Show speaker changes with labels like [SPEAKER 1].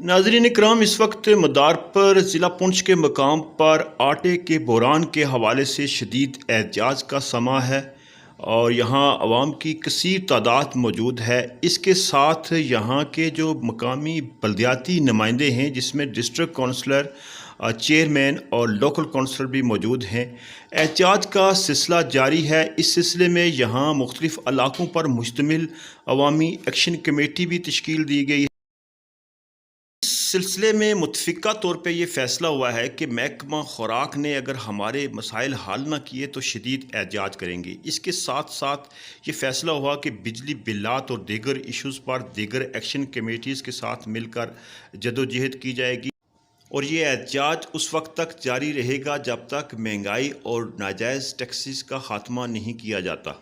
[SPEAKER 1] नाज़रीन इकराम, इस वक्त मदार पर ज़िला पुंछ के मकाम पर आटे के बहरान के हवाले से शदीद एहतियाज का समा है और यहाँ अवाम की कसीर तादाद मौजूद है। इसके साथ यहाँ के जो मकामी बल्दियाती नुमाइंदे हैं, जिसमें डिस्ट्रिक्ट काउंसलर, चेयरमैन और लोकल काउंसलर भी मौजूद हैं। एहतियाज का सिलसिला जारी है। इस सिलसिले में यहाँ मुख्तलिफ़ इलाकों पर मुश्तमिल अवामी एक्शन कमेटी भी तश्कील दी गई है। सिलसिले में मुतफ़िक़ा तौर पे ये फ़ैसला हुआ है कि महकमा ख़ुराक ने अगर हमारे मसाइल हल ना किए तो शदीद एहतियात करेंगे। इसके साथ साथ ये फ़ैसला हुआ कि बिजली बिलात और दीगर इशूज़ पर दीगर एक्शन कमेटीज़ के साथ मिलकर जदोजहद की जाएगी और ये एहतियात उस वक्त तक जारी रहेगा जब तक महंगाई और नाजायज़ टैक्सेस का ख़ात्मा नहीं किया जाता।